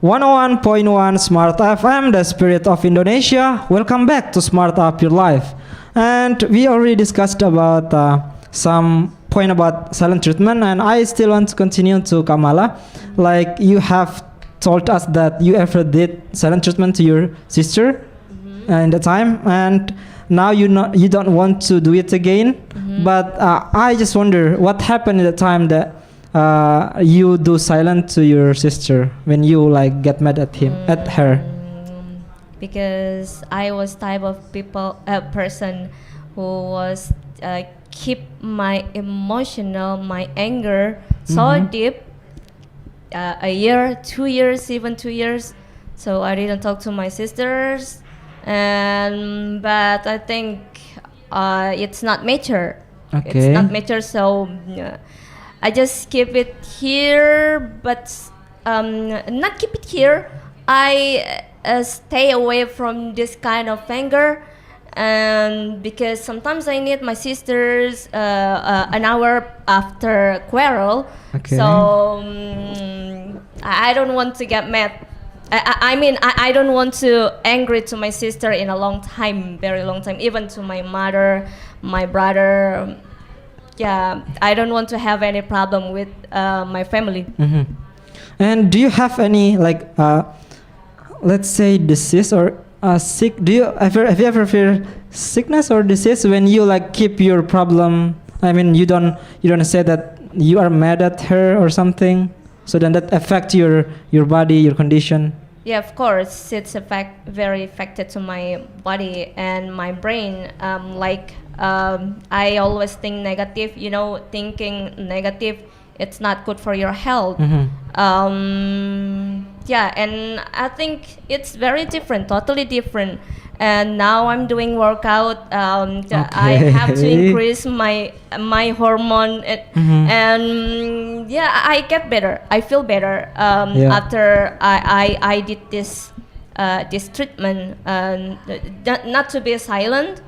101.1 Smart FM, the spirit of Indonesia. Welcome back to Smart Up Your Life. And we already discussed about some point about silent treatment, and I still want to continue to Kamala. Like you have told us that you ever did silent treatment to your sister in the time, and now you don't want to do it again. But I just wonder what happened at the time that you do silent to your sister when you like get mad at her. Because I was type of person who was keep my my anger so deep, a year, 2 years, even 2 years. So I didn't talk to my sisters, but I think it's not mature. Okay. It's not mature, so I just keep it here, but not keep it here. I stay away from this kind of anger, and because sometimes I need my sisters an hour after quarrel. Okay. So I don't want to get mad. I don't want to angry to my sister in a long time, very long time, even to my mother, my brother. Yeah, I don't want to have any problem with my family. And do you have any like let's say disease or sick? Have you ever feel sickness or disease when you like keep your problem? I mean, you don't say that you are mad at her or something, so then that affect your body, your condition. Yeah, of course, it's very affected to my body and my brain. I always think negative. Thinking negative, it's not good for your health. Yeah, and I think it's very different, totally different. And now I'm doing workout. I have to increase my hormone, and yeah, I get better. I feel better after I did this treatment. Not to be silent.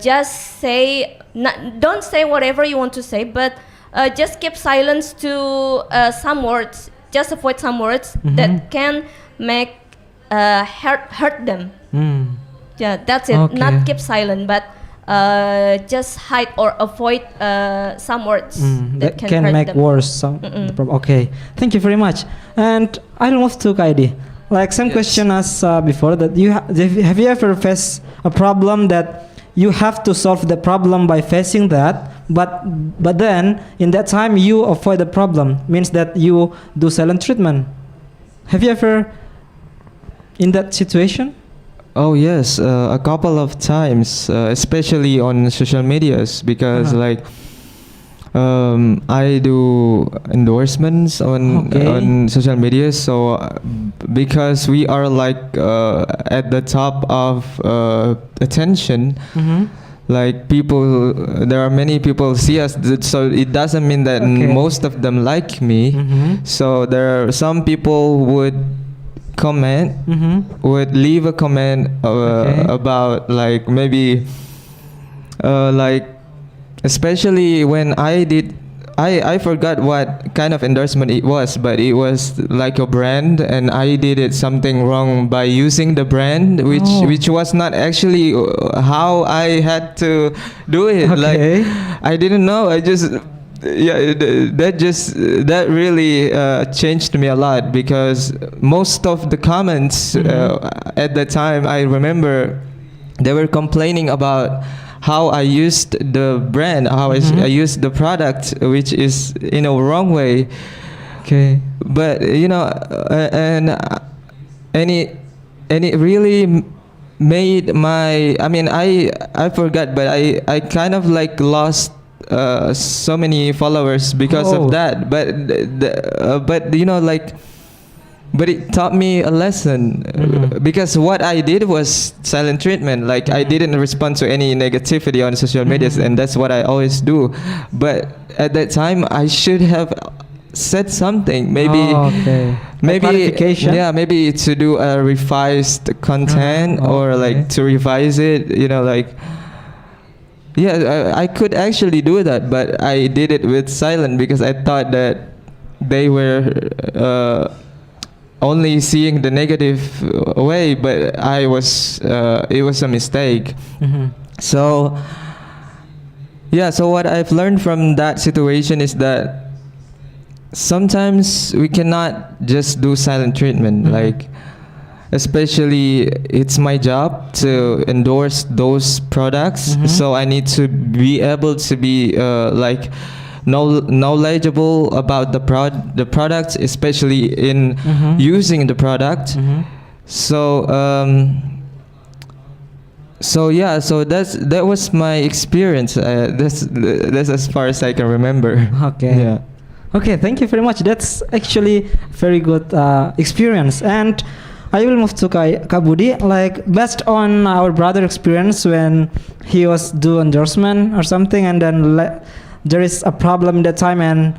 Just say, don't say whatever you want to say, but just keep silence to some words. Just avoid some words that can make hurt them. Yeah, that's it. Okay. Not keep silent, but just hide or avoid some words that can hurt make them. worse the problem. Okay, thank you very much. And I don't move to Kaidi. Like some question as before that have you ever faced a problem that you have to solve the problem by facing that, but then in that time you avoid the problem, means that you do silent treatment. Have you ever in that situation? Oh yes, a couple of times, especially on social medias, because I do endorsements on social media. So because we are at the top of attention, like there are many people see us. So it doesn't mean that most of them like me. So there are some people would leave a comment about maybe especially when I forgot what kind of endorsement it was, but it was like a brand, and I did it something wrong by using the brand, which was not actually how I had to do it. Like I didn't know. I just that really changed me a lot, because most of the comments at the time, I remember they were complaining about how I used the brand, how I used the product, which is in a wrong way. Okay. But and it really made my. I mean, I forgot, but I kind of lost so many followers because of that. But it taught me a lesson, because what I did was silent treatment. Like I didn't respond to any negativity on social media, and that's what I always do. But at that time, I should have said something. Maybe clarification. Yeah, maybe to do a revised content or to revise it. Yeah, I could actually do that, but I did it with silent because I thought that they were only seeing the negative way, but it was a mistake. So yeah, so what I've learned from that situation is that sometimes we cannot just do silent treatment. Like, especially it's my job to endorse those products, so I need to be able to be like knowledgeable about the products, especially in using the product. So so yeah, so that was my experience. That's as far as I can remember. Okay. Yeah. Okay, thank you very much. That's actually very good experience. And I will move to Kak Budi. Like, based on our brother experience when he was do endorsement or something, and then there is a problem that time, and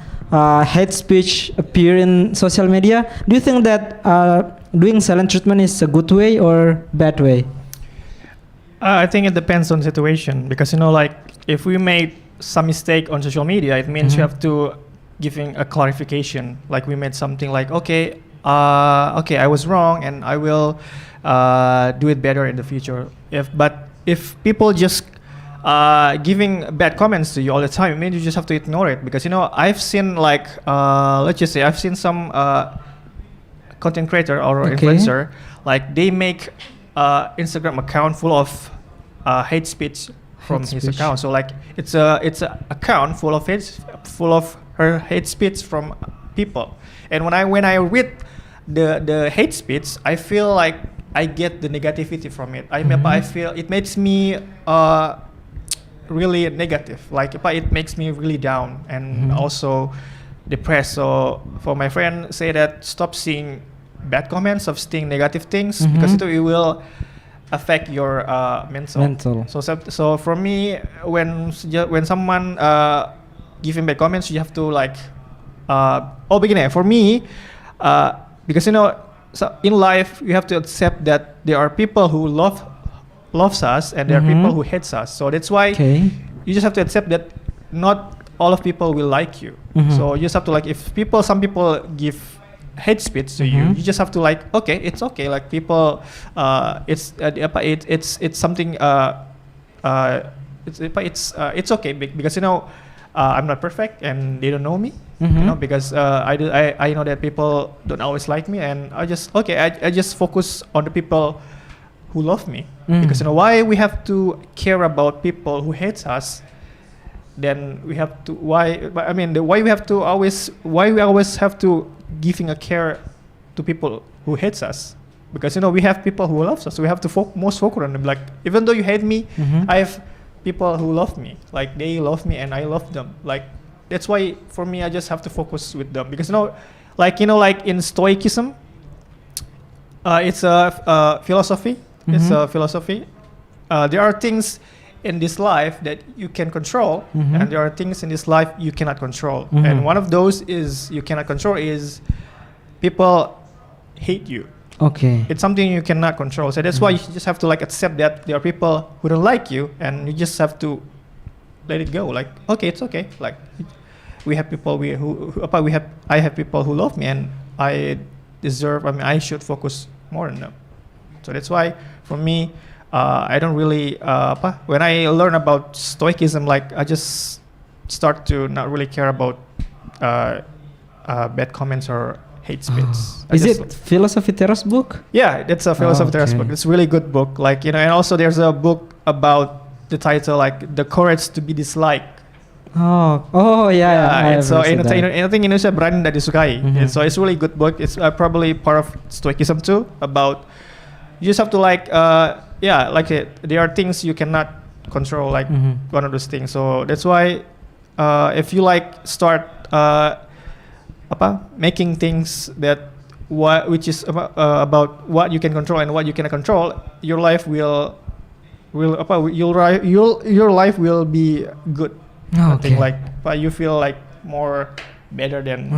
hate speech appear in social media. Do you think that doing silent treatment is a good way or bad way? I think it depends on situation, because like if we made some mistake on social media, it means you have to giving a clarification. Like, we made something like, okay, I was wrong, and I will do it better in the future. But if people just giving bad comments to you all the time, I mean, you just have to ignore it, because I've seen like let's just say I've seen some content creator or influencer, like they make Instagram account full of hate speech from his account. So like it's a account full of her hate speech from people. And when I read the hate speech, I feel like I get the negativity from it. I feel it makes me really negative. Like, it makes me really down and also depressed. So for my friend say that stop seeing bad comments, of seeing negative things, because it will affect your mental. So for me, when someone giving bad comments, you have to like beginning for me, because so in life you have to accept that there are people who loves us, and there are people who hates us. So that's why you just have to accept that not all of people will like you. So you just have to like, if some people give hate speech to you, you just have to like, okay, it's okay. Like, people, it's something. It's okay, because I'm not perfect and they don't know me. Because I know that people don't always like me, and I just focus on the people who love me. Because why we have to care about people who hates us? Then we have to why we always have to giving a care to people who hates us, because we have people who loves us, so we have to most focus on them. Like, even though you hate me, I have people who love me, like they love me and I love them. Like, that's why for me I just have to focus with them, because like in Stoicism, it's a philosophy. It's a philosophy. There are things in this life that you can control, and there are things in this life you cannot control. And one of those is you cannot control is people hate you. Okay. It's something you cannot control. So that's why you just have to like accept that there are people who don't like you, and you just have to let it go. Like, okay, it's okay. Like, we have people I have people who love me, and I should focus more on them. So that's why for me, I don't really when I learn about Stoicism, like, I just start to not really care about bad comments or hate speech. Is it Philosophy Terrace book? Yeah, it's a Philosophy Terrace book. It's a really good book. Like, and also there's a book about the title, like, The Courage to be Disliked. Yeah. So I think Indonesia brand that disukai. So it's a really good book. It's probably part of Stoicism too. About, you just have to like there are things you cannot control, like one of those things. So that's why if you like start making things that which is about what you can control and what you cannot control, your life your life will be good. I think, like, you feel like more better than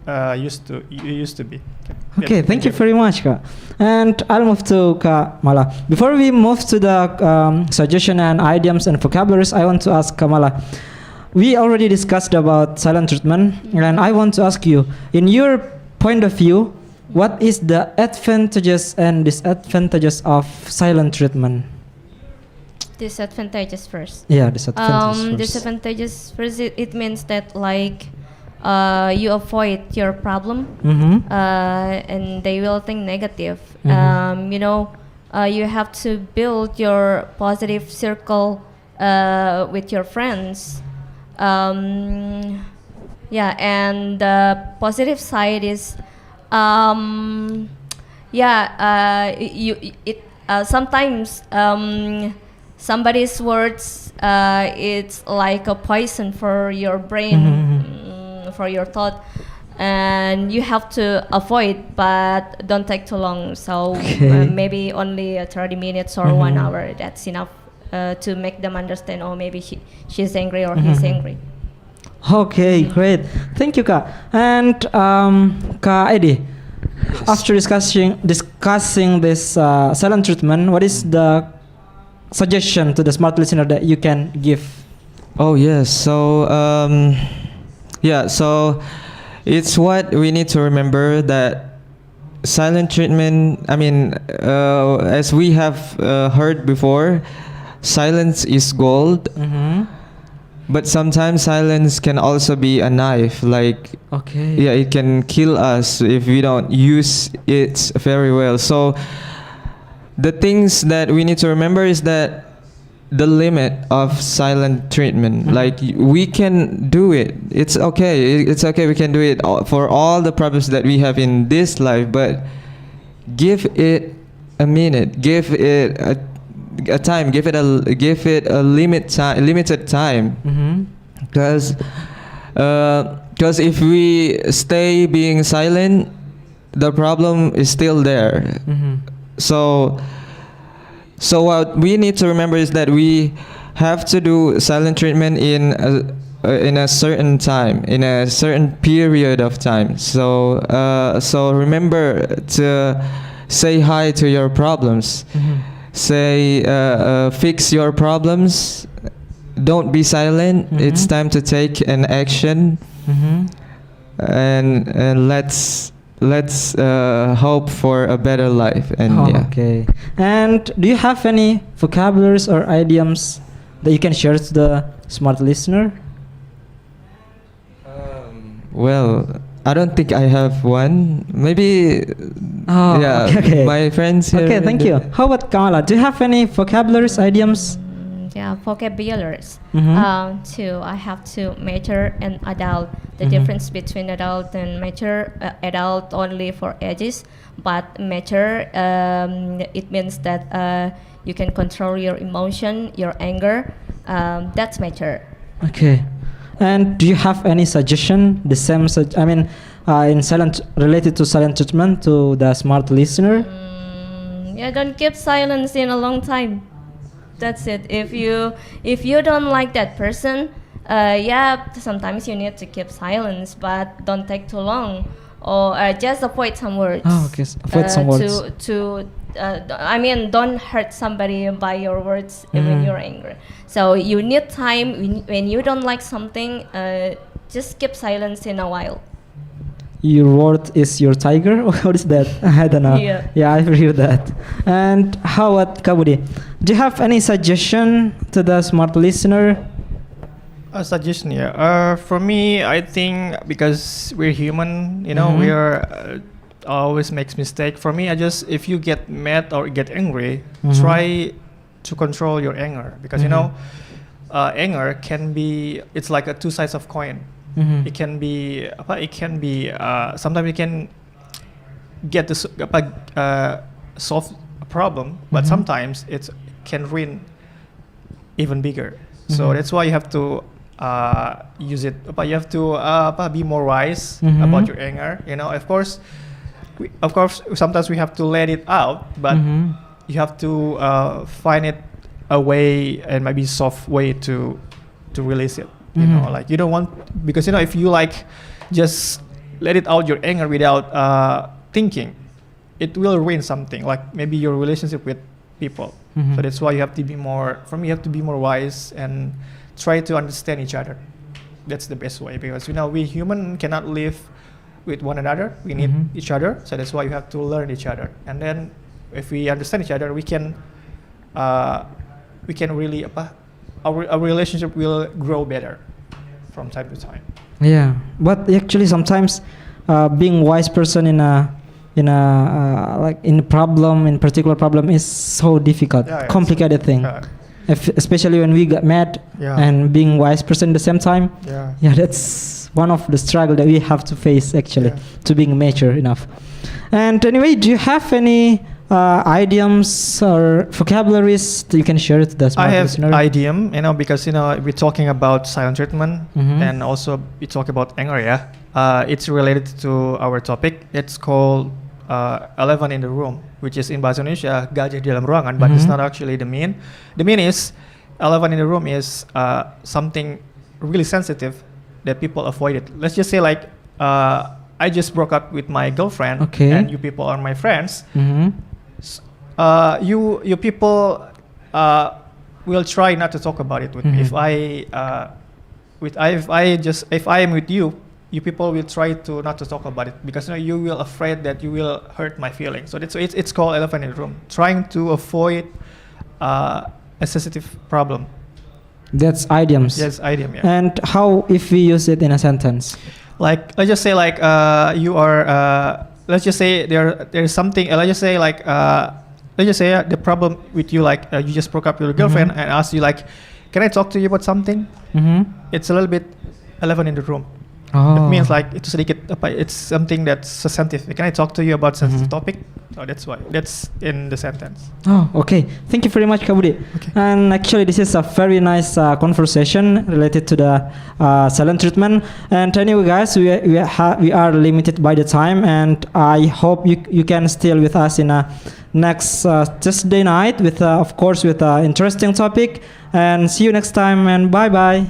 you used to be. Okay, thank you very much, Kak. And I'll move to Kak Mala. Before we move to the suggestion and idioms and vocabularies, I want to ask Kak Mala. We already discussed about silent treatment, and I want to ask you, in your point of view, what is the advantages and disadvantages of silent treatment? Disadvantages first. Yeah, disadvantages first. Disadvantages first. It means that like you avoid your problem, and they will think negative. You know, you have to build your positive circle with your friends. Yeah, and the positive side is, sometimes somebody's words it's like a poison for your brain, for your thought, and you have to avoid, but don't take too long. So maybe only 30 minutes or 1 hour. That's enough to make them understand. Oh, maybe she's angry or he's angry. Okay, great. Thank you, Kak. And Kak Edi, after discussing this silent treatment, what is the suggestion to the smart listener that you can give? Oh yes, so so it's what we need to remember, that silent treatment, I mean, as we have heard before, silence is gold. But sometimes silence can also be a knife, like it can kill us if we don't use it very well. So the things that we need to remember is that the limit of silent treatment, like we can do it, it's okay, we can do it for all the problems that we have in this life, but give it a minute, give it a time, give it a limited time, because if we stay being silent, the problem is still there. So what we need to remember is that we have to do silent treatment in a certain time, in a certain period of time. So remember to say hi to your problems. Say, fix your problems. Don't be silent. It's time to take an action, and let's hope for a better life. And Okay. And do you have any vocabularies or idioms that you can share to the smart listener? Well, I don't think I have one. Maybe. Okay. My friends here. Okay, thank you. How about Kamala? Do you have any vocabularies, idioms? Yeah, vocabularies. Too, I have to mature and adult. The difference between adult and mature, adult only for ages, but mature, it means that you can control your emotion, your anger. That's mature. Okay. And do you have any suggestion, the same, related to silent treatment to the smart listener? Yeah, don't keep silence in a long time. That's it. If you don't like that person, sometimes you need to keep silence, but don't take too long, or just avoid some words. Avoid some words. Don't hurt somebody by your words when you're angry. So you need time when you don't like something. Just keep silence in a while. Your word is your tiger? What is that? I don't know. Yeah, I've heard that. And how about Kabudi? Do you have any suggestion to the smart listener? A suggestion, for me, I think because we're human, we are always makes mistake. For me, if you get mad or get angry, try to control your anger, because anger can be, it's like a two sides of coin. It can be sometimes it can get to solve a problem, but sometimes it can ruin even bigger. So that's why you have to use it, but you have to be more wise about your anger. Of course sometimes we have to let it out, but you have to find it a way, and maybe soft way to release it. Like you don't want, because if you just let it out your anger without thinking, it will ruin something, like maybe your relationship with people. So that's why you have to be more, for me, you have to be more wise and try to understand each other. That's the best way, because we human cannot live with one another. We need each other. So that's why you have to learn each other. And then if we understand each other, we can really our relationship will grow better from time to time. Yeah, but actually sometimes being wise person in a like in particular problem is so difficult, complicated thing. Especially when we got mad and being wise person at the same time. Yeah, that's one of the struggle that we have to face actually to being mature enough. And anyway, do you have any idioms or vocabularies that you can share to the smart I have listener? idiom, because we're talking about silent treatment and also we talk about anger. It's related to our topic. It's called elephant in the room, which is in bahasa Indonesia gajah di dalam ruangan, but it's not actually the mean. The mean is elephant in the room is something really sensitive that people avoid it. Let's just say like I just broke up with my girlfriend, and you people are my friends. You people will try not to talk about it with me. If I am with you, you people will try to not to talk about it because you will afraid that you will hurt my feelings. So it's called elephant in the room. Trying to avoid a sensitive problem. That's idioms. Yes, idiom. Yeah. And how if we use it in a sentence? Like let's just say like you are. Let's just say there's something. Let's just say like let's just say the problem with you like you just broke up with your girlfriend and asked you like, can I talk to you about something? It's a little bit elephant in the room. It means like it's something that's sensitive. Can I talk to you about sensitive topic? So that's why that's in the sentence. Oh, okay. Thank you very much, Kak Budi. Okay. And actually, this is a very nice conversation related to the silent treatment. And anyway, guys, we are limited by the time, and I hope you can still with us in a next Tuesday night with of course with an interesting topic. And see you next time. And bye bye.